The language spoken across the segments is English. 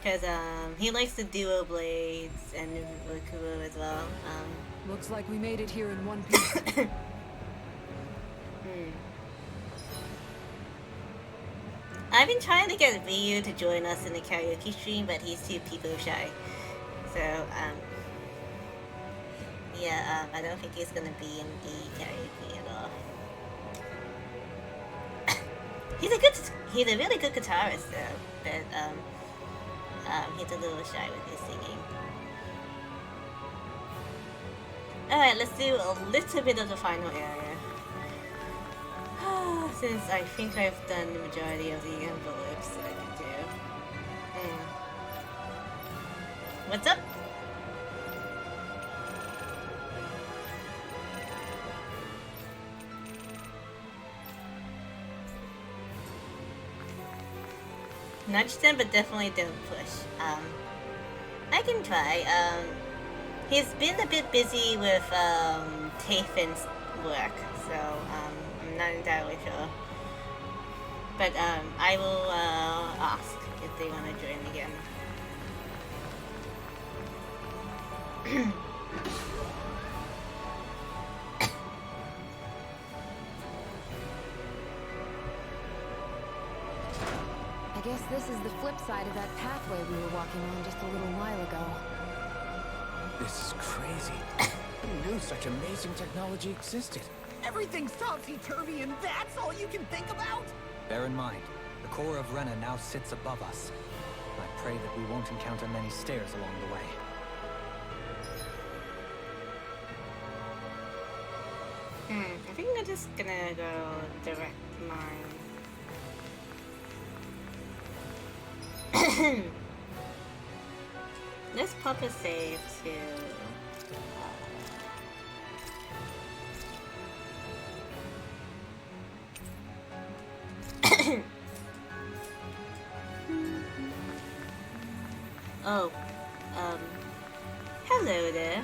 because he likes the duo blades and Rikuo as well. Looks like we made it here in one piece. I've been trying to get Ryu to join us in the karaoke stream, but he's too people shy. So, yeah, I don't think he's gonna be in the karaoke at all. He's a really good guitarist though, but he's a little shy with his singing. Alright, let's do a little bit of the final area. Since I think I've done the majority of the envelopes that I can do. What's up? Nudge them, but definitely don't push. I can try. He's been a bit busy with Tafin's work, so I'm not entirely sure. But I will ask if they want to join again. I guess this is the flip side of that pathway we were walking on just a little while ago. This is crazy. Who knew such amazing technology existed? Everything's topsy-turvy and that's all you can think about? Bear in mind, the core of Rena now sits above us. I pray that we won't encounter many stairs along the way. I think I'm just gonna go direct mine. Let's pop a save to oh, hello there.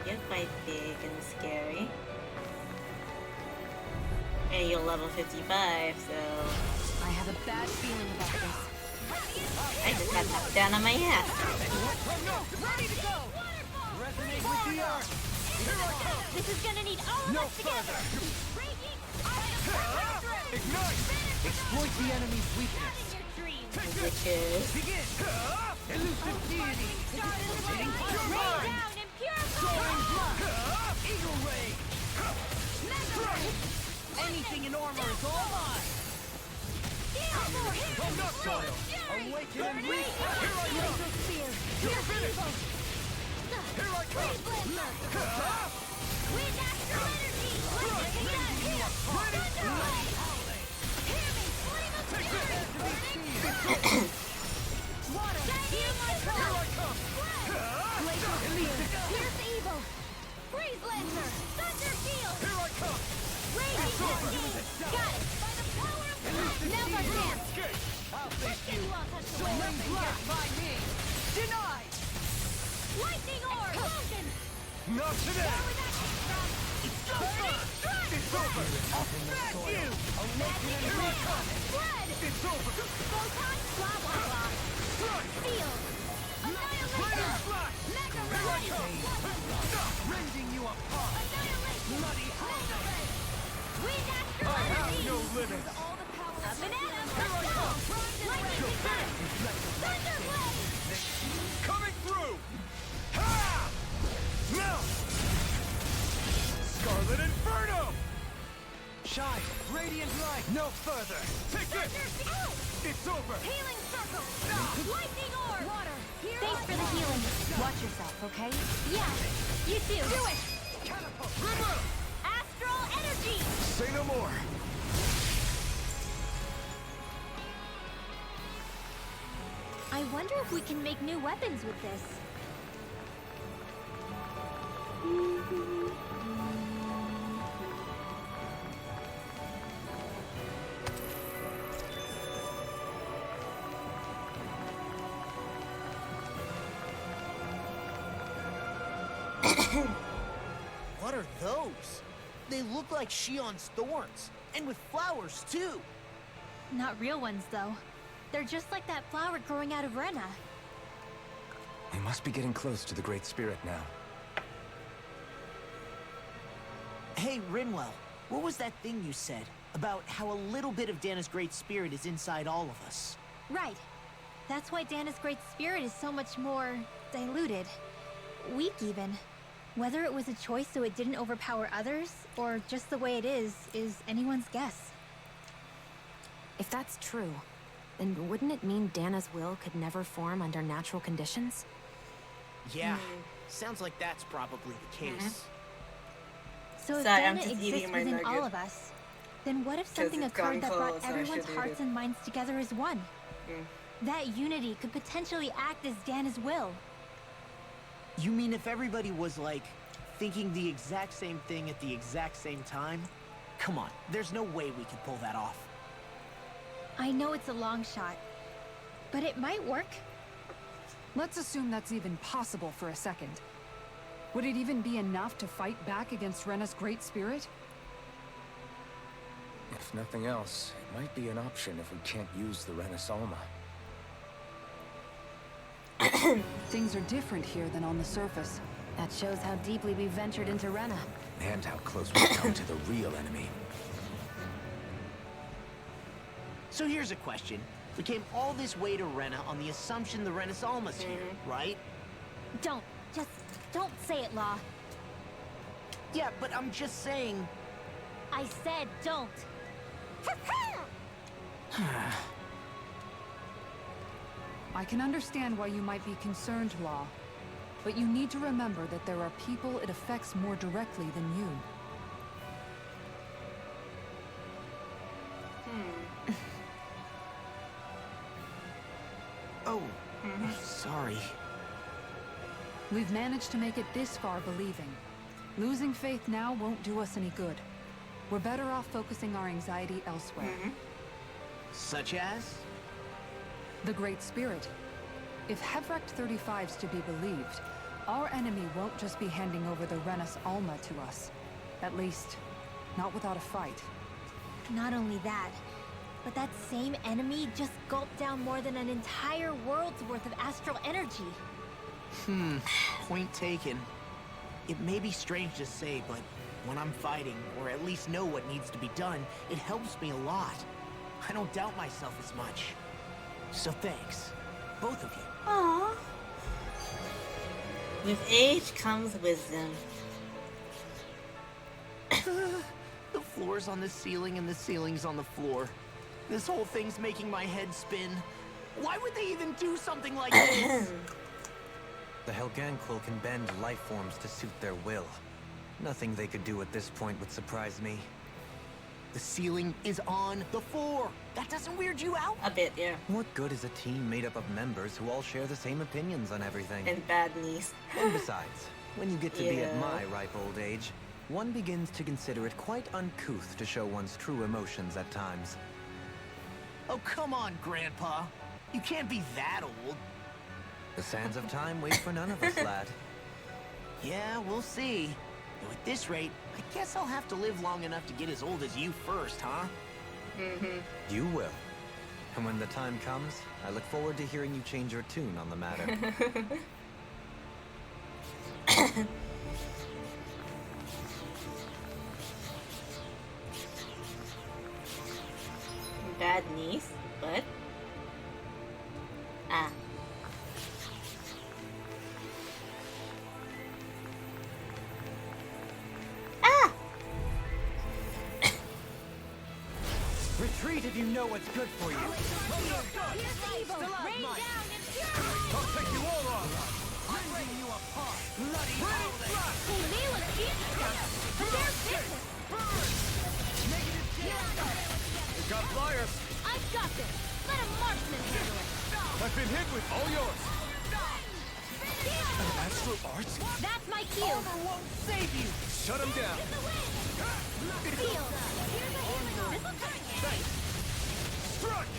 You're quite big and scary. And you're level 55, so I have a bad feeling about this. I just got knocked down on my ass. Ready to go! Resonate with the earth! This is gonna need all of No us together! further! Raging! Ignite! Exploit the enemy's weakness! Your dreams! Which is Begin! Elusive deity! Rain Pure mind! down and purify! Eagle ray! Anything in armor is all mine! Oh, not soil! Awaken and reach! Here I come! You're finished! Here I come! Wind astral energy! Lightning here! Thunderwave! Hear me! Flame of fury! Water! Hear my call! Here I come! Glacial spear! Pierce evil! Freeze lancer! Thunder shield! Here I come! Raging cascade! Got it! By the power of God! Never dance! Escape! I'll face you! So Nothing gets by me! Denied! Lightning orb! Frozen! Not today! It's It's over! I'll smash you! Awaken and Here I come! Blood! It's over! Photon! Blah blah blah! Strike! Field! Lightning Annihilation! flash! Mega Here I ray! come! Rending you apart! Annihilation! Bloody Mega ray! Wind astral I have energy! no limits! All the power up and at 'em! Here I Let's go! come! Lightning ignite! Thunder blade! Coming through! Ha! Melt! Scarlet Inferno! Shine! Radiant light! No further! Take it! It's over! Healing circle! Lightning orb! Water! Here Thanks for the healing. Watch yourself, okay? Yeah! You too! Do it! Catapult! River! Astral energy! Say no more! I wonder if we can make new weapons with this. What are those? They look like Shion's thorns, and with flowers too. Not real ones, though. They're just like that flower growing out of Rena. We must be getting close to the Great Spirit now. Hey, Rinwell, what was that thing you said about how a little bit of Dana's Great Spirit is inside all of us? Right. That's why Dana's Great Spirit is so much more diluted. Weak, even. Whether it was a choice so it didn't overpower others, or just the way it is anyone's guess. If that's true, then wouldn't it mean Dana's will could never form under natural conditions? Yeah, sounds like that's probably the case. So if Sorry, I'm Dana just eating exists my within all nugget. of us, then what if something it's occurred gone that cold, brought so I everyone's should eat hearts it. and minds together as one? That unity could potentially act as Dana's will. You mean if everybody was, like, thinking the exact same thing at the exact same time? Come on, there's no way we could pull that off. I know it's a long shot, but it might work. Let's assume that's even possible for a second. Would it even be enough to fight back against Rena's Great Spirit? If nothing else, it might be an option if we can't use the Renis Alma. Things are different here than on the surface. That shows how deeply we ventured into Rena. And how close we've come to the real enemy. So here's a question. We came all this way to Rena on the assumption the Renis Alma's here, right? Don't say it, Law. Yeah, but I'm just saying... I said don't. I can understand why you might be concerned, Law. But you need to remember that there are people it affects more directly than you. Oh, sorry. We've managed to make it this far believing. Losing faith now won't do us any good. We're better off focusing our anxiety elsewhere. Such as? The Great Spirit. If Hevrecht 35's to be believed, our enemy won't just be handing over the Renis Alma to us. At least, not without a fight. Not only that, but that same enemy just gulped down more than an entire world's worth of astral energy. Point taken. It may be strange to say, but when I'm fighting, or at least know what needs to be done, it helps me a lot. I don't doubt myself as much. So thanks, both of you. Aww. With age comes wisdom. The floor's on the ceiling and the ceiling's on the floor. This whole thing's making my head spin. Why would they even do something like this? The Helganquil can bend life forms to suit their will. Nothing they could do at this point would surprise me. The ceiling is on the floor. That doesn't weird you out? A bit, yeah. What good is a team made up of members who all share the same opinions on everything? And bad knees. And besides, when you get to be at Yeah. my ripe old age, one begins to consider it quite uncouth to show one's true emotions at times. Oh, come on, Grandpa. You can't be that old. The sands of time wait for none of us, lad. Yeah, we'll see. Though at this rate, I guess I'll have to live long enough to get as old as you first, huh? You will. And when the time comes, I look forward to hearing you change your tune on the matter. Bad knees? What? Ah. Ah! Retreat if you know what's good for you. I'll take you all on. Bring you apart. Bloody You got flyers. I've got this. Let a marksman handle it. I've been hit with all yours. Astral arts? That's my cue. Won't save you! Shut him down. Heal. This'll turn you. Strike!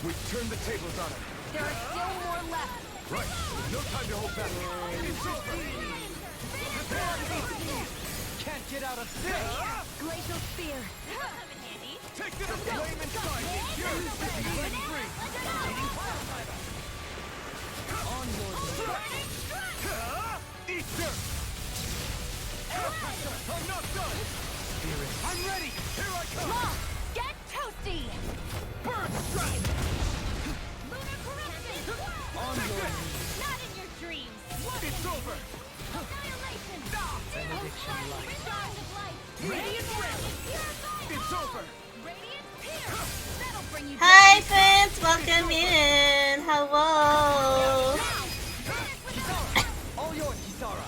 We turned the tables on him. There are still more left. Right. No time to hold back. can't get out of this! Glacial Spear. Take it! Flame inside! It's yours! Flame free! Onward! Eat dirt! I'm not done! Spirit! I'm ready! Here I come! Law, get toasty! Burn strike! Lunar corruption! Onward! Not in your dreams! It's over! Annihilation! Benediction light! Stars of light! Radiant red! It's over! Radiant pierce! That'll bring you Hi, friends. Welcome in. Hello. All yours, Kisara!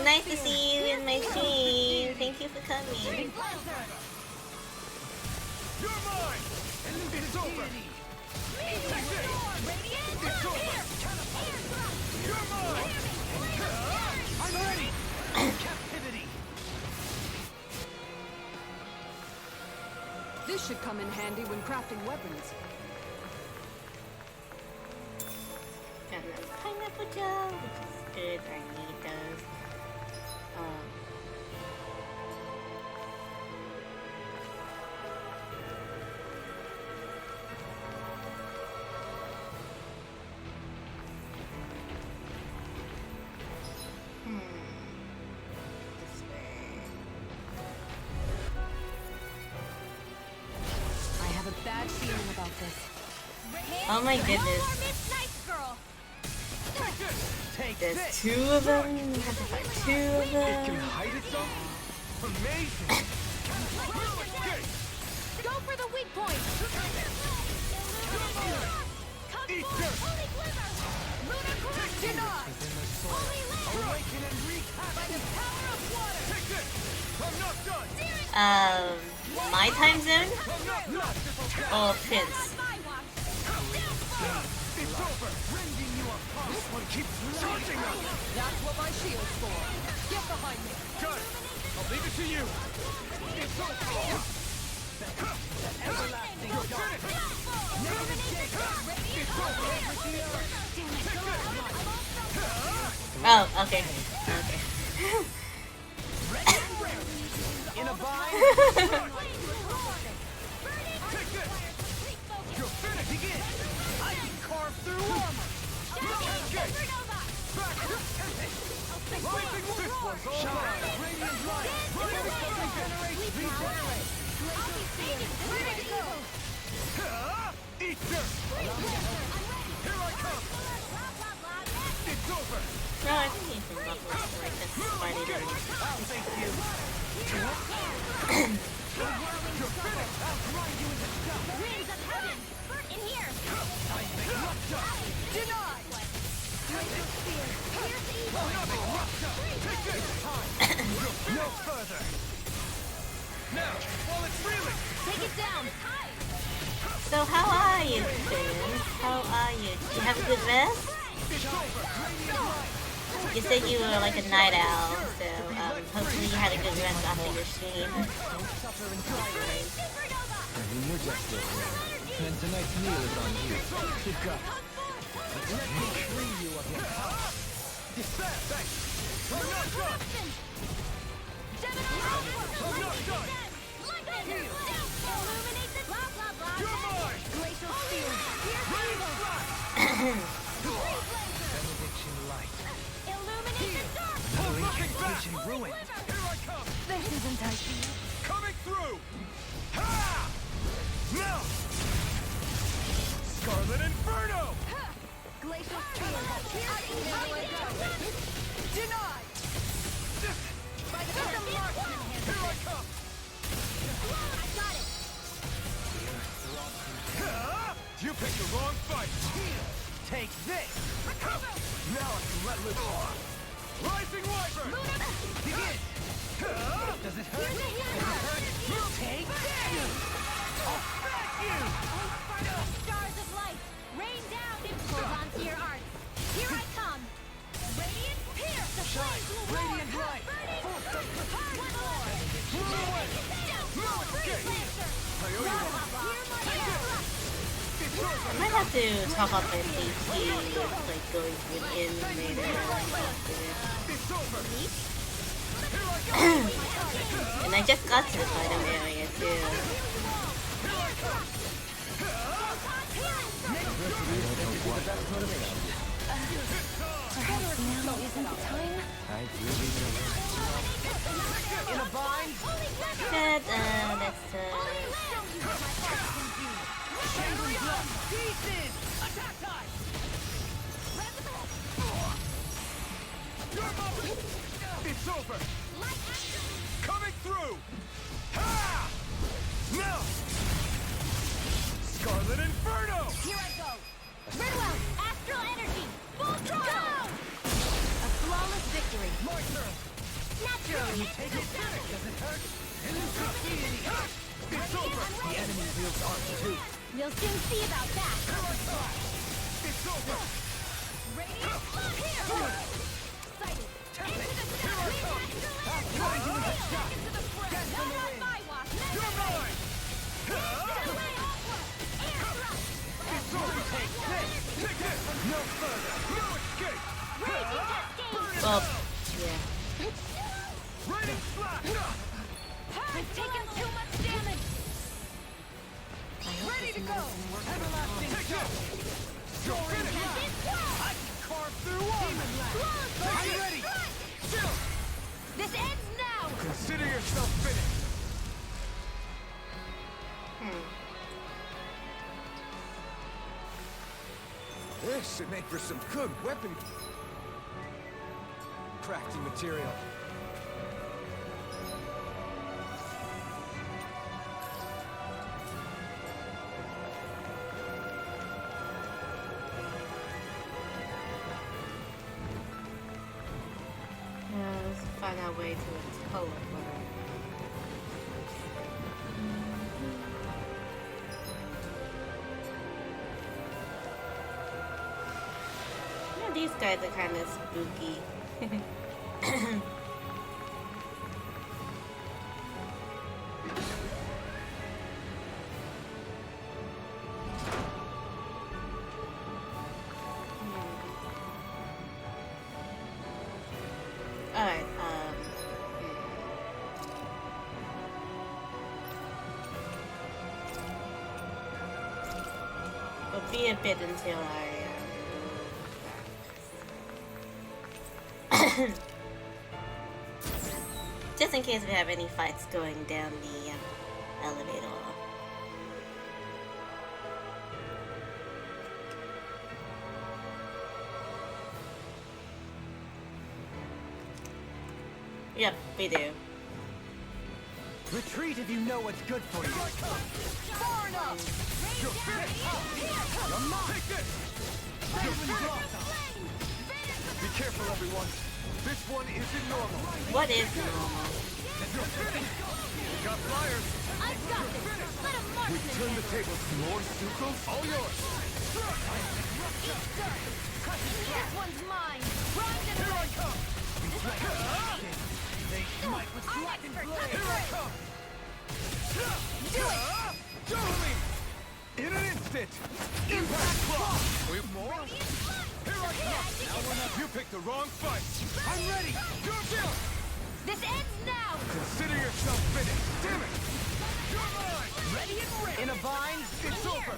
Nice to see you in my stream. Thank you for coming. You're mine! It's over! Take it! It's over! You're mine! I'm ready! Captivity! This should come in handy when crafting weapons. Got another pineapple gel, which is good. I need those. This way. I have a bad feeling about this. Oh my No more goodness. Miss Nice Girl! Take There's this! 2 of them. I have to find 2 of It can them. hide itself? Amazing! Escape! Go for the weak point! Eat dirt! Holy Glimmer! Lunar corruption! Within the soil. Holy Land! Awaken and wreak havoc! By the power of water! Take this! I'm not done! My time zone? I'm not done! Oh, Prince. My watch! It's over! Rending you apart! This one keeps charging us! That's what my shield's for. Get behind me. Got it! I'll leave it to you! It's over! Everlasting dark! Never escape! It's over! Oh, okay. Okay. In a bind! Take this! You're finished! Begin! I can carve through armor! Escape! Back! Lightning! This one's all mine! Radiant light! Regenerate! Regenerate! Eat dirt! Here I come! It's over! No, I think you can buffalo so like this. Why they don't use it. I'll thank you! You're finished! I'll grind you into dust! Winds of heaven! In here! I make rupture! Denied! Glacial Spear! Here's evil! Nothing rupture! Take this! Time! No further! Now, while it's reeling! Take it down! So how are you, friends? How are you? Did you have a good rest? It's over! Radiant light! You said you were like a night owl, so hopefully you had a good rest after your stream. Suffer in silence! I mean, you're just still here. Then tonight's meal is on you. Keep going. Let me free you of your power. Despair! Thanks! I'm not done! I'm not done! Illuminate the blah blah blah! You're mine! Glacial Spear! Rain flash! Benediction light. Illuminate the dark! Hold nothing back! Vision ruined. Here I come! This isn't ideal. Coming through! Ha! Now! Scarlet Inferno! Glacial Spear! Here's evil! Denied! By the power of marksman! Here I come! I got it! Ha! You picked the wrong fight! Take this! Now I can let loose! Rising Wyvern! Begin! Does it hurt? Take this! I'll smack you! Stars of light! Rain down impulse onto your arts! Here I come! Radiant pierce! The flames will roar! Radiant light! Burning! Hard war! Move away! No escape! I owe you one! Hear my arrow! I might have to top up my HP with like going to an inn later. And I just got to the final area too. Perhaps now isn't the time? In a bind? But, let's, Pieces! Attack time! Your moment! It's over! Coming through! Ha! Now! Scarlet Inferno! Here I go! Redwell, astral energy! Full throttle! A flawless victory. My turn! Naturally. Take a finish! Does it hurt? It's over! The enemy wields arms too. We'll soon see about that. It's over! Radiant here! Sighted. Into the sky! Poison is a shot! Into the fray! Not on my watch! You're mine! It's over! Take this! No further! No escape! well, yeah. Radiant slash! I've taken too much damage! Ready to go! Everlasting take this! You're finished! I can carve through walls! Are you ready? Chill! This ends now! Consider yourself finished! This should make for some good weapon crafting material. Let's find our way to a tower. Yeah, these guys are kind of spooky. Alright, It'll be a bit until I, just in case we have any fights going down the elevator. Yep, we do. Retreat if you know what's good for you. Far enough! You're finished! You're mine! Take this! Be careful, everyone. This one isn't normal. What is normal? You're finished! You got flyers. I've got this! Let him mark We this! turn the tables. More Sukos, all yours. This one's mine! Primed and Here I ready! come! They smite with slackened blade. Here I come! Do it! Show me! In an instant! Impact block! With more? Here I come! You picked the wrong fight! I'm ready! You're down! This ends now! Consider yourself finished! Damn it! You're mine! Ready and ready! In a bind? It's over!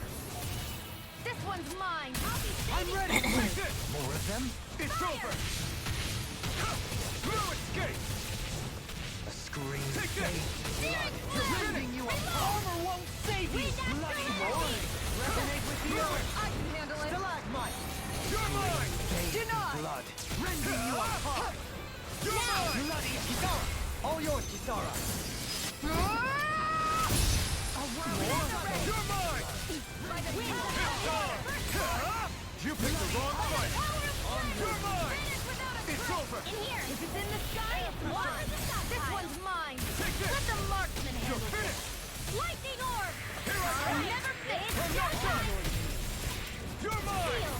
This one's mine! I'm ready! Take this! More of them? It's over! No escape! A scream. Take this! You're finished! You armor won't save you! Bloody moly! Resonate with the earth! I can handle it! Stalagmite! You're mine! Denied! Blood! Rending you apart! You're mine! Bloody Kisara! All yours, Kisara! You're mine! You picked the wrong fight! You're mine! It's over! In here! If it's in the sky, it's water! This one's mine! Take this! Let the marksman You're handle it! finished! Lightning orb! Here I come! Never fades! I'm not done! You're mine!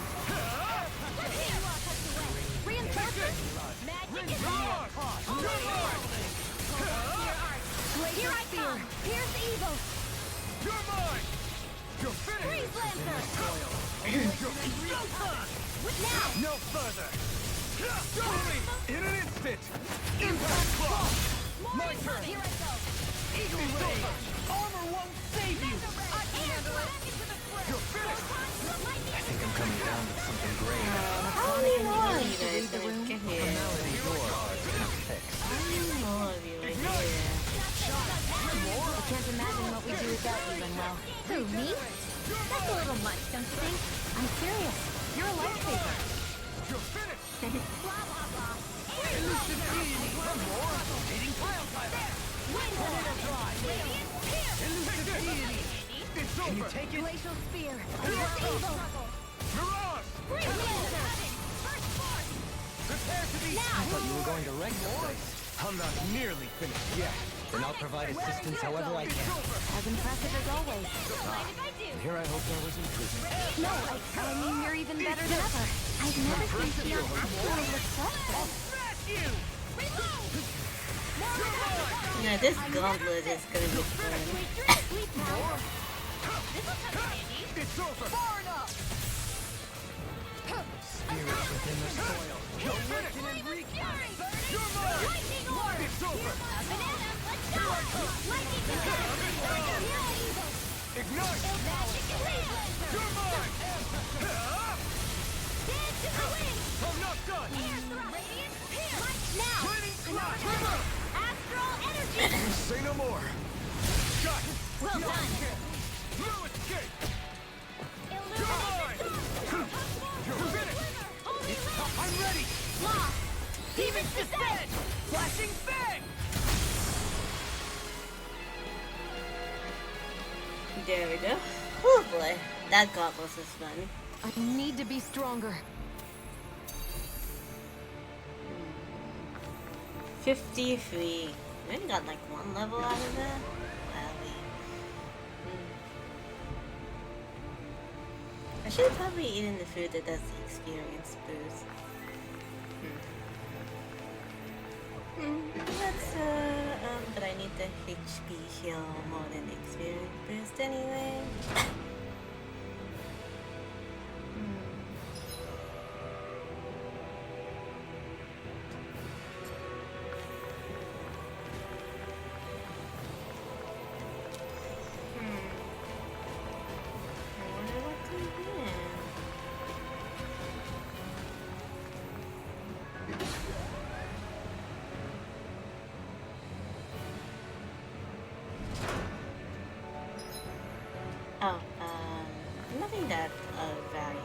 Reinforcements! Magic is You're here! mine! You're mine! Here I come! spoil. No further. In an instant. Impact block. My turn. Here I go. Eagle ray. Armor won't save you! You're finished. I think I'm coming down with something grave. How many more of you guys gonna get here? Formality you're hard to not fix. How many more of you are here? I can't imagine what we do without you, Manuel. Who, me? That's a little much, don't you think? I'm serious. You're a lifesaver. You're finished. Blah, blah, blah. Eating pile driver. Tornado drive. Elusive deity. It's Can you over. take it? Glacial spear. Mirage. I Prepare to be. thought you were going to wreck the place. I'm not nearly finished yet. Then I'll provide assistance however I can. As impressive as always. Here I hoped I was in prison. No, I mean you're even better than ever. I've never seen someone actually look suspect. Smash you. No, this gauntlet is gonna be fun. It's over. Spirits within the soil. You're finished. You're mine. It's over. Ignite. You're mine. I'm not done. Lightning flash. Astral energy! Say no more. Got it. Well done! No escape. You're mine. You're finished. I'm ready. Lost! Demon's descent! Flashing bang. There we go. Oh boy, that gauntlet was fun. I need to be stronger. 53. We only got like one level out of that? Wowie. I should have probably eaten the food that does the experience boost. But I need the HP heal more than the experience boost anyway. I wonder what to do. Oh, nothing that of value.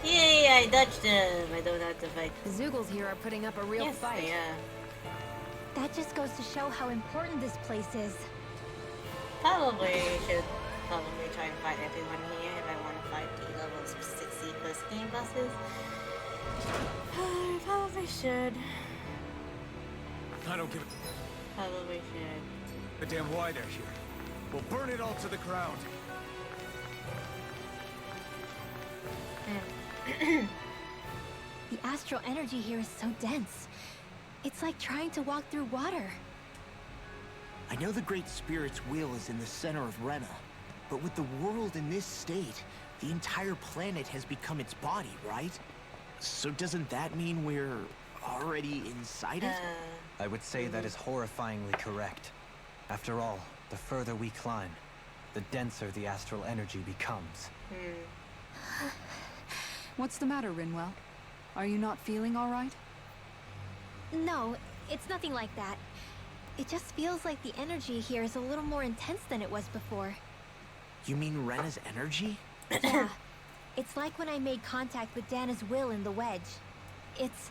Yay, I dodged him. I don't have to fight. The Zoogles here are putting up a real Yes, fight. yeah. That just goes to show how important this place is. Probably should try and fight everyone here if I want to fight the level 60 first game bosses. I probably should. I don't give a Probably should. damn why they're here. We'll burn it all to the ground. The astral energy here is so dense. It's like trying to walk through water. I know the Great Spirit's will is in the center of Rena, But with the world in this state, the entire planet has become its body, right? So doesn't that mean we're already inside it? I would say that is horrifyingly correct. After all, the further we climb, the denser the astral energy becomes. What's the matter, Rinwell? Are you not feeling all right? No, it's nothing like that. It just feels like the energy here is a little more intense than it was before. You mean Rena's energy? Yeah. It's like when I made contact with Dana's will in the wedge. It's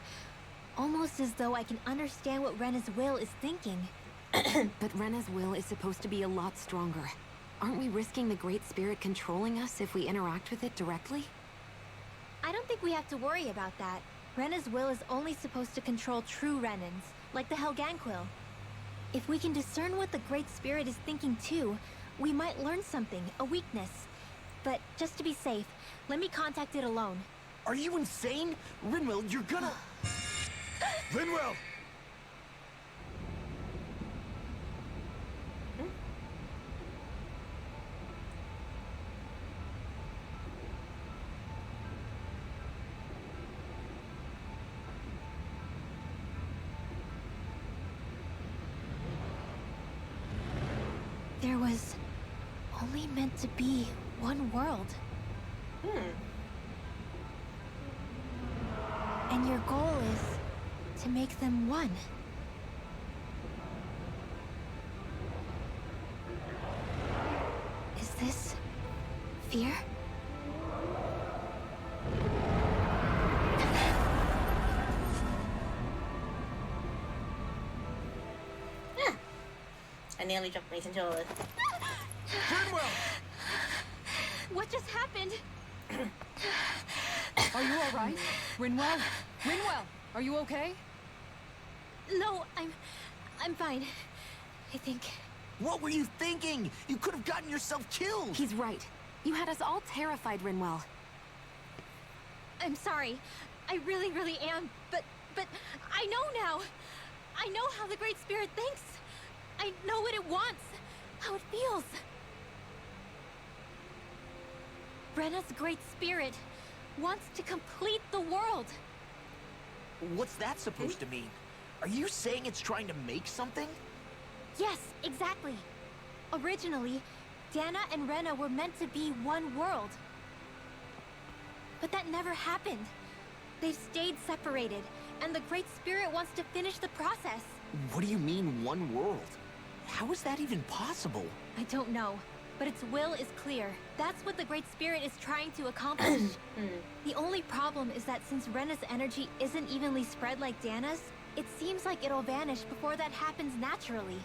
almost as though I can understand what Rena's will is thinking. But Rena's will is supposed to be a lot stronger. Aren't we risking the Great Spirit controlling us if we interact with it directly? I don't think we have to worry about that. Rena's will is only supposed to control true Renans, like the Helganquil. If we can discern what the Great Spirit is thinking too, we might learn something, a weakness. But just to be safe, let me contact it alone. Are you insane? Rinwell, you're gonna... Rinwell! There was only meant to be one world. And your goal is to make them one. Is this fear? I nearly dropped my controller. Rinwell! What just happened? Are you all right? Rinwell? Rinwell, are you okay? No, I'm fine. I think. What were you thinking? You could have gotten yourself killed! He's right. You had us all terrified, Rinwell. I'm sorry. I really, really am. But I know now. I know how the Great Spirit thinks. I know what it wants. How it feels. Rena's Great Spirit wants to complete the world. What's that supposed to mean? Are you saying it's trying to make something? Yes, exactly. Originally, Dana and Rena were meant to be one world. But that never happened. They've stayed separated, and the Great Spirit wants to finish the process. What do you mean, one world? How is that even possible? I don't know, but its will is clear. That's what the Great Spirit is trying to accomplish. The only problem is that since Rena's energy isn't evenly spread like Dana's, it seems like it'll vanish before that happens naturally.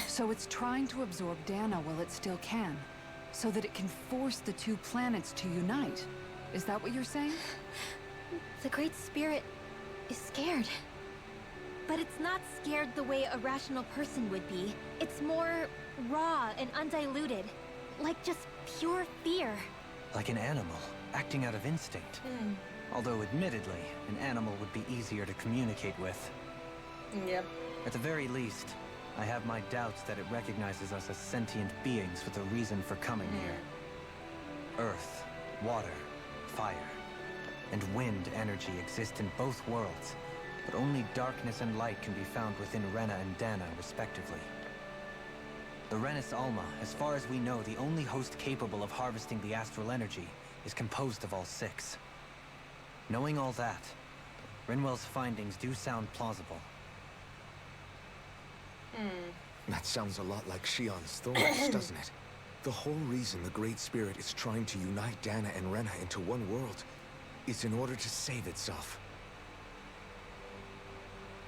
So it's trying to absorb Dana while it still can, so that it can force the two planets to unite. Is that what you're saying? The Great Spirit is scared. But it's not scared the way a rational person would be. It's more raw and undiluted. Like just pure fear. Like an animal, acting out of instinct. Although admittedly, an animal would be easier to communicate with. Yep. At the very least, I have my doubts that it recognizes us as sentient beings with a reason for coming here. Earth, water, fire, and wind energy exist in both worlds, but only darkness and light can be found within Rena and Dana, respectively. The Renis Alma, as far as we know, the only host capable of harvesting the astral energy, is composed of all six. Knowing all that, Rinwell's findings do sound plausible. That sounds a lot like Shion's thorns, doesn't it? The whole reason the Great Spirit is trying to unite Dana and Rena into one world is in order to save itself.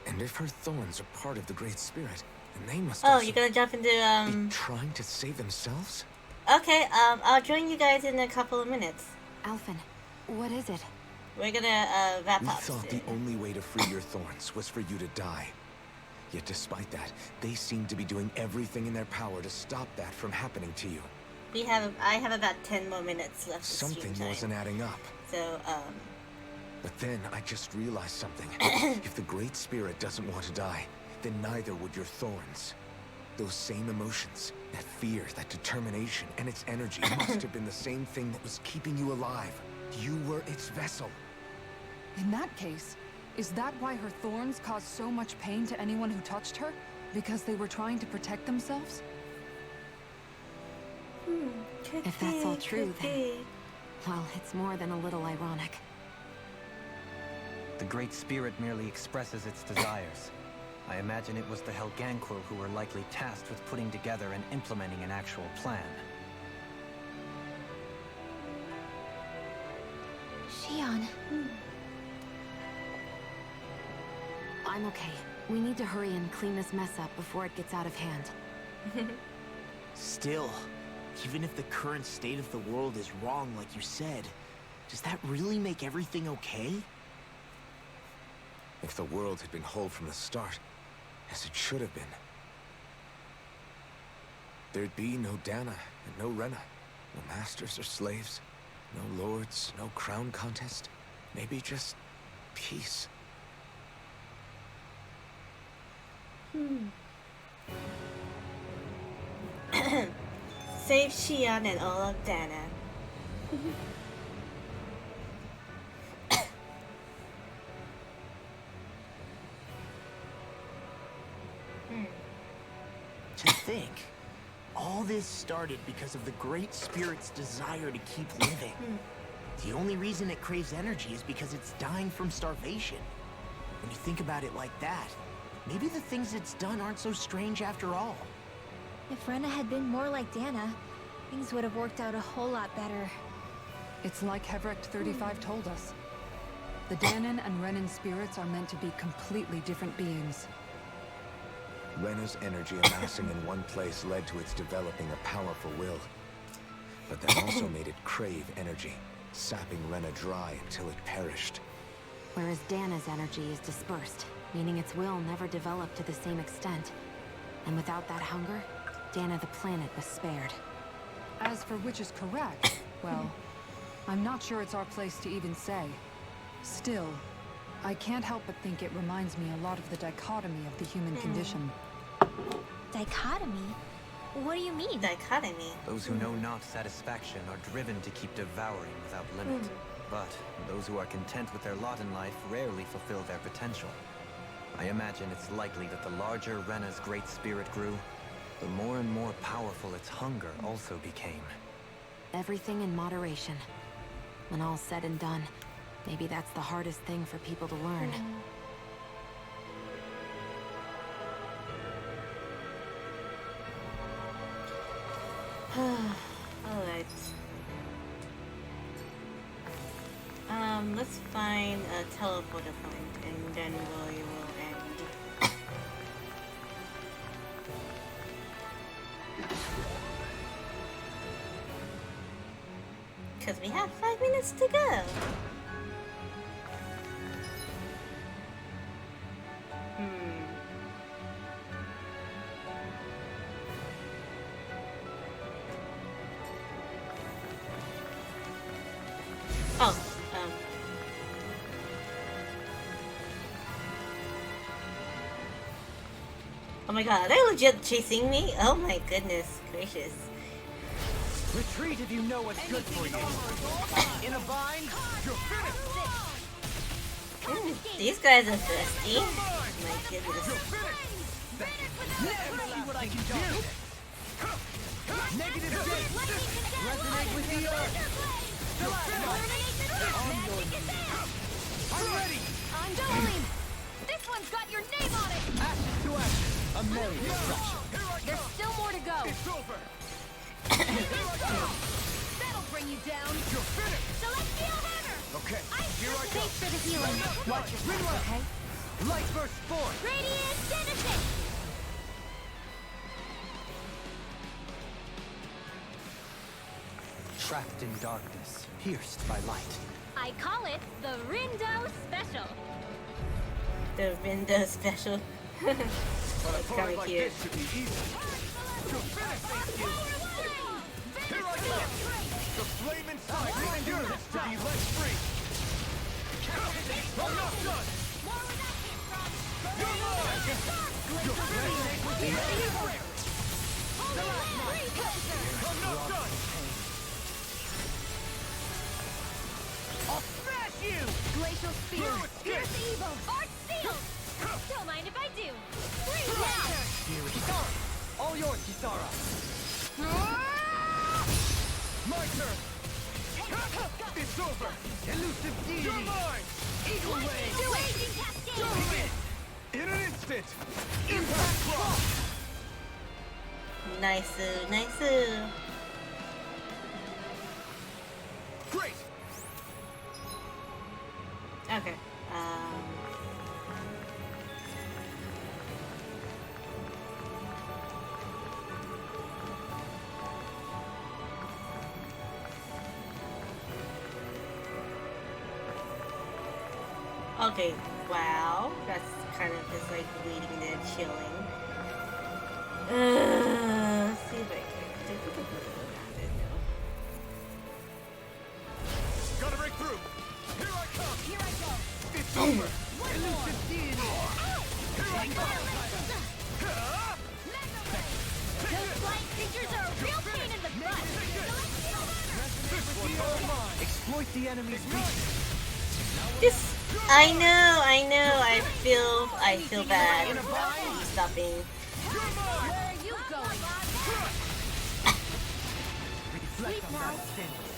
And if her thorns are part of the Great Spirit, then they must Oh, also you're gonna jump into, be trying to save themselves? Okay, I'll join you guys in a couple of minutes. Alphen, what is it? We're gonna, wrap We up thought soon. the only way to free your thorns was for you to die. Yet despite that, they seem to be doing everything in their power to stop that from happening to you. I have about 10 more minutes left of Something stream time. wasn't adding up. So, But then I just realized something. If the Great Spirit doesn't want to die, then neither would your thorns. Those same emotions, that fear, that determination, and its energy must have been the same thing that was keeping you alive. You were its vessel. In that case, is that why her thorns caused so much pain to anyone who touched her? Because they were trying to protect themselves? If that's all true, then... well, it's more than a little ironic. The Great Spirit merely expresses its desires. I imagine it was the Helganquil who were likely tasked with putting together and implementing an actual plan. Shion. I'm okay. We need to hurry and clean this mess up before it gets out of hand. Still, even if the current state of the world is wrong like you said, does that really make everything okay? If the world had been whole from the start, as it should have been, there'd be no Dana and no Rena, no masters or slaves, no lords, no crown contest, maybe just peace. Save Shion and all of Dana. To think, all this started because of the Great Spirit's desire to keep living. The only reason it craves energy is because it's dying from starvation. When you think about it like that, maybe the things it's done aren't so strange after all. If Rena had been more like Dana, things would have worked out a whole lot better. It's like Hevrecht 35 told us. The Danon and Renan spirits are meant to be completely different beings. Rena's energy amassing in one place led to its developing a powerful will. But that also made it crave energy, sapping Rena dry until it perished. Whereas Dana's energy is dispersed, meaning its will never developed to the same extent. And without that hunger, Dana the planet was spared. As for which is correct, well, I'm not sure it's our place to even say. Still, I can't help but think it reminds me a lot of the dichotomy of the human condition. Dichotomy? What do you mean? Dichotomy. Those who know not satisfaction are driven to keep devouring without limit. But those who are content with their lot in life rarely fulfill their potential. I imagine it's likely that the larger Rena's great spirit grew, the more and more powerful its hunger also became. Everything in moderation. When all's said and done, maybe that's the hardest thing for people to learn. Alright. Let's find a teleporter point and then we will end. Because we have 5 minutes to go. Oh my god, are they legit chasing me? Oh my goodness gracious. Retreat if you know what's good for you. In a bind, you're finished. These guys are thirsty. Oh my goodness. Let me see what I can do. Negative gaze. Resonate with the earth. I'm ready. I'm going. This one's got your name on it. Ashes to ashes. A merry destruction. There's still more to go. It's over. That'll bring you down. You're finished. Celestial hammer. Okay, here I go. Thanks for the healing. Watch your step, okay? Light burst forth. Radiant genesis. Trapped in darkness, pierced by light. I call it the Rindo Special. The Rindo special. That's kind of cute. Should be easy. You're finished, thank you. Here I go. The flame inside will endure this to be let free. I'm not done. More where that came from. You're mine. You're ready with the Sara. My turn. It's over. Elusive deity. You're mine. Eagle wave. Do it! Cascade! In an instant. Impact block. Nice, nice. Great. Okay. Okay, wow. That's kind of just like waiting there chilling. Let's see if I can do it. Gotta break through. Here I come. Here I go! It's over. Elusive deity. Here I come. Those flying creatures are a real pain in the butt! This one's all mine. Exploit the enemy's weakness. This, I know, I feel bad. Stopping. Where are you going? Reflect on now. that sins.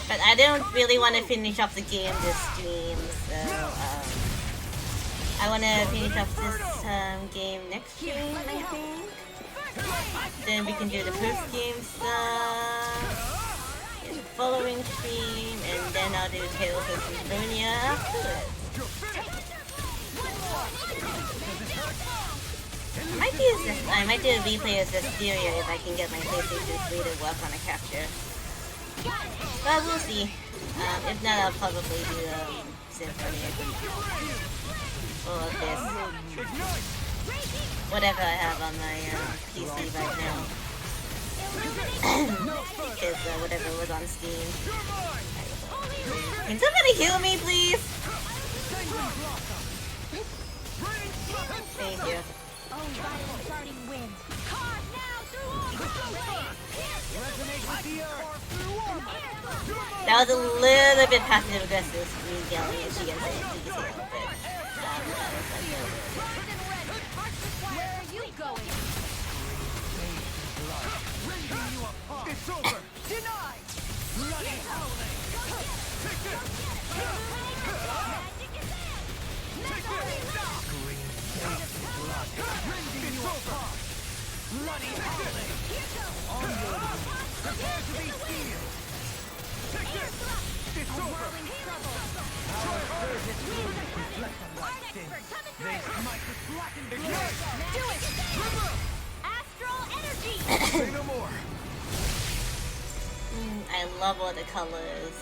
But I don't really want to finish off the game this stream, so I want to finish off this game next stream, I think. Then we can do the first game stuff in the following stream, and then I'll do Tales of Symphonia afterwards. I might do a replay of Zestiria if I can get my PlayStation 3 to work on a capture. But we'll see. If not, I'll probably do Symphonia. Or this. Whatever I have on my PC right now. Is whatever was on Steam. Can somebody heal me, please? Thank you. Oh, violent starting wind. Cause now through all Resonate with the earth. That was a little bit passive aggressive, me yelling and she gets it. You can see it, but that was Where are you going? It's over. Denied. Bloody howling. Take this. Magic is in! Never stop! It's over. Bloody howling. Onward. Prepare to be sealed. Take this. It's over. Reflect on that sins. They smite with blackened Ignite. Do it! River. Astral energy! Say no more. I love all the colors.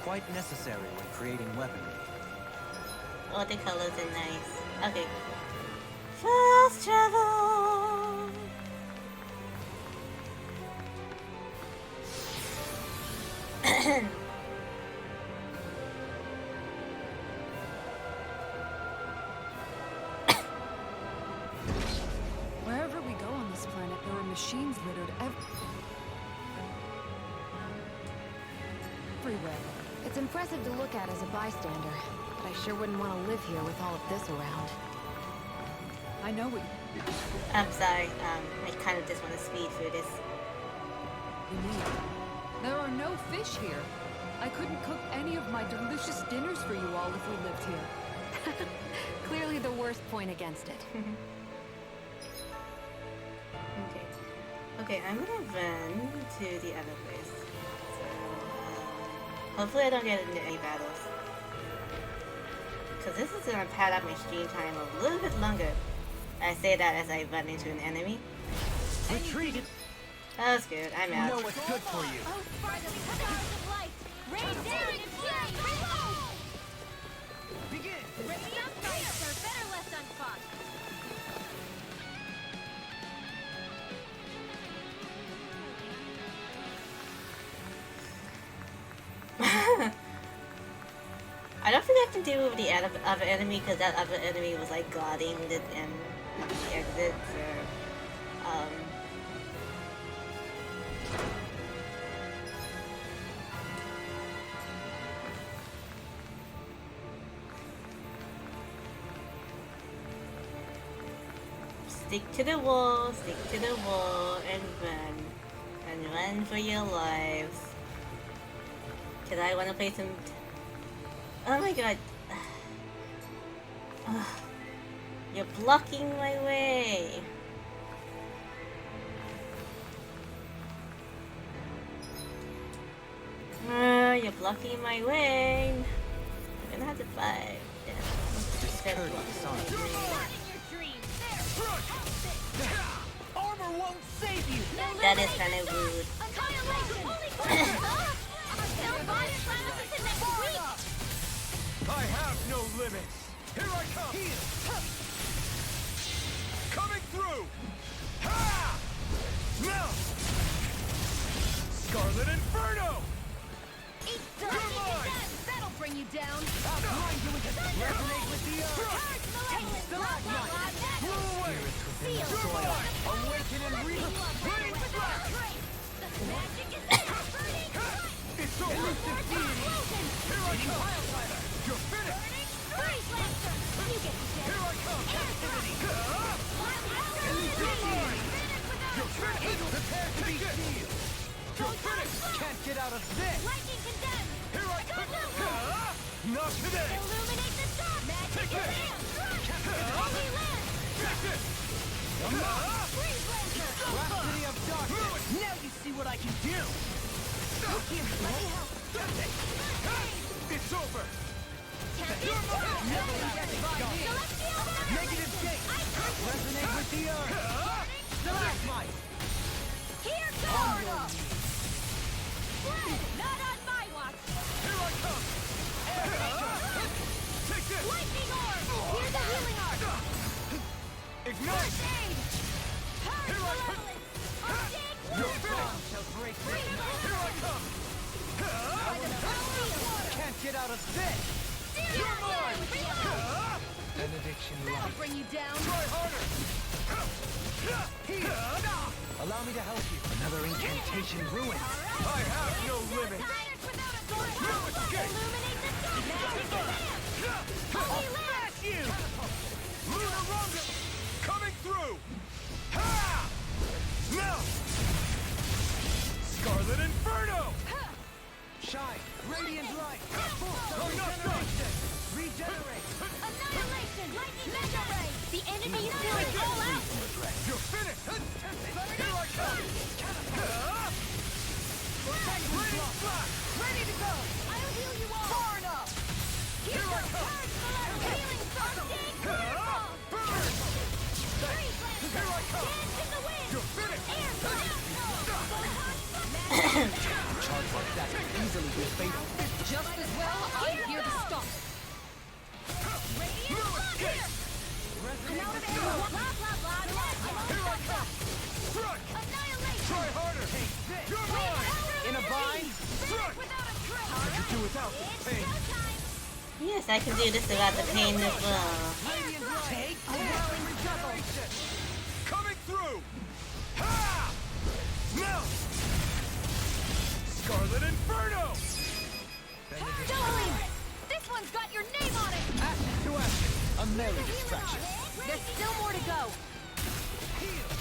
Quite necessary when creating weaponry. All the colors are nice. Okay. Fast travel! Wherever we go on this planet, there are machines littered everywhere. It's impressive to look at as a bystander, but I sure wouldn't want to live here with all of this around. I know what I'm sorry, I kind of just want to speed through this. you need. There are no fish here. I couldn't cook any of my delicious dinners for you all if we lived here. Clearly the worst point against it. Okay. Okay, I'm gonna run to the other place. So, hopefully I don't get into any battles. Because this is gonna pad up my stream time a little bit longer. I say that as I run into an enemy. Retreat. That's good, I'm You out. know what's good for you. Oh, Sparta, stars of light! Rain down and fury! Reload! Begin. Radiant fires are better left unfought! I don't think I can deal with the other enemy because that other enemy was like guarding the exit. So, Stick to the wall, and run. And run for your lives. Cause I wanna play some... Oh my god. You're blocking my way. You're blocking my way. I'm gonna have to fight. Yeah. Armor won't save you! That is kind of rude. I have no limits. Here I come. Coming through. Ha! Now. Scarlet Inferno. That'll bring you down. I'll grind you into resonate with the earth! Feel Awaken and reach! It's over. Here I come. You're finished. Here I come. Captivity. You're finished. Prepare to be sealed. You're finished. Can't get out of this! Lightning condemned. Here I come. Not today. Illuminate the sun. Magic Take it. Holy land. Take this. Freeze laser. Rhapsody of darkness! Now you see what I can do! It's over. Negative gate! Resonate with the earth! Stalagmite! Here goes! Not on my watch! Here I come. Take this. Lightning orb! Here's the healing arc! Ignite. Aid! Here I come. You're finished. Shall break Here I come. Can't get out of this! You're mine. Benediction That'll light. bring you down! Try harder. Allow me to help you. Another incantation ruined. I have no limits. No escape. Illuminate the sun! Magic command! Holy land! You. Lunar Ronga. Coming through. Ha! Now. Scarlet Inferno. Shine! Radiant light! I'm not done. Regenerate! Annihilation! Lightning mega ray! The enemy is going all out! You're finished. Here I come. Radiant Flash. Ready to go! I'll heal you all! Far enough! Here I come! Healing from Burn. Here I come. Dance in the wind! You're finished. Air blast! Charge like that can easily be fatal. Just as well, I'm here to stop. Radiant blood here! I'm out of air! Blah, blah, blah, blah! Here I come. Strike. Annihilation! Try harder. You're mine. In a bind? Strike. Without a trace! I can do without the It's pain. showtime! Yes, I can do this without the pain as well. Radiant light! Take whirling regeneration! Coming through. Ha! Now. Scarlet Inferno. Darling! This one's got your name on it! Ashes to ashes! A merry distraction. There's still more to go!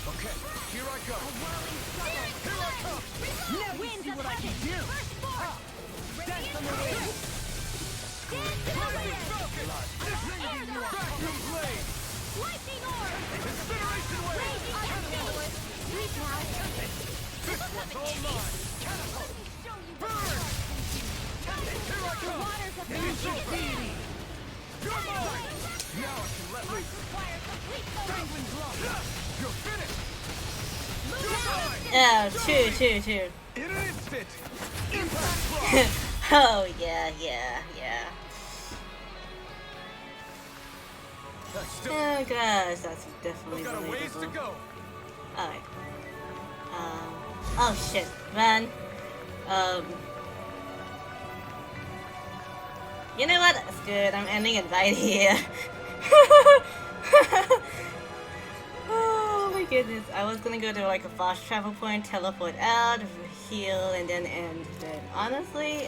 Okay, here I go. Here I come. Now you see what I can do! Dance on the wind! Vacuum blade. Lightning orb! Incineration wave. Raging cascade! Sleep now! This one's all mine. Burn. Here I The come. waters of It's magic! over. You're mine. Now I can let loose. Require complete focus! Penguin drum! You're finished. You're mine. Oh, true. In an instant. Impact block. Oh, yeah. That's still. Oh gosh, that's definitely We've got a ways to relatable. go. Alright. Oh shit, man. You know what? That's good. I'm ending it right here. Oh my goodness. I was gonna go to like a fast travel point, teleport out, heal, and then end. But honestly,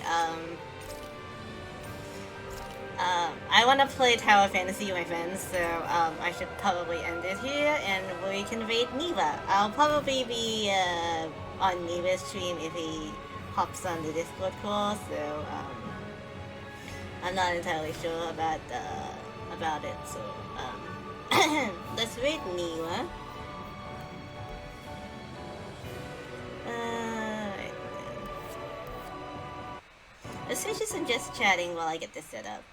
I want to play Tower Fantasy, my friends, so I should probably end it here, and we can raid Neva. I'll probably be on Neva's stream if he hops on the Discord call, so I'm not entirely sure about it. So let's raid Neva. Right. Let's switch to some just chatting while I get this set up.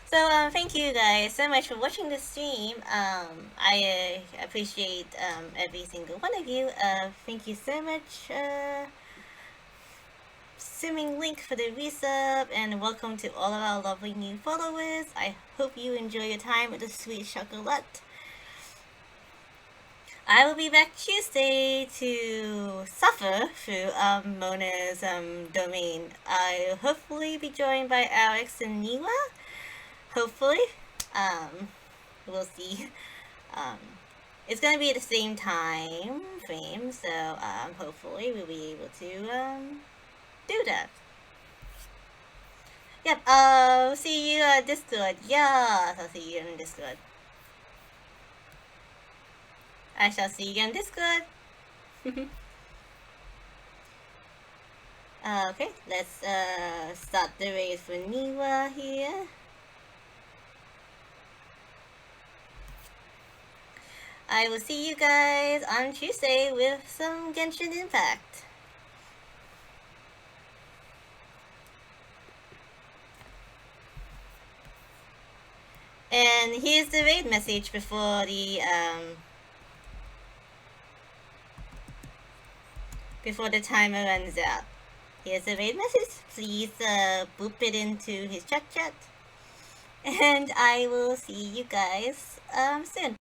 So thank you guys so much for watching the stream. I appreciate every single one of you. Thank you so much, Simming Link, for the resub, and welcome to all of our lovely new followers. I hope you enjoy your time with the sweet chocolate. I will be back Tuesday to suffer through Mona's domain. I'll hopefully be joined by Alex and Niwa. Hopefully. We'll see. It's gonna be at the same time frame, so hopefully we'll be able to do that. Yep, see you on Discord. Yeah, I'll see you on Discord. I shall see you on Discord. Okay, let's start the raid for Niwa here. I will see you guys on Tuesday with some Genshin Impact. And here's the raid message before the timer runs out. Here's the raid message. Please boop it into his chat. And I will see you guys soon.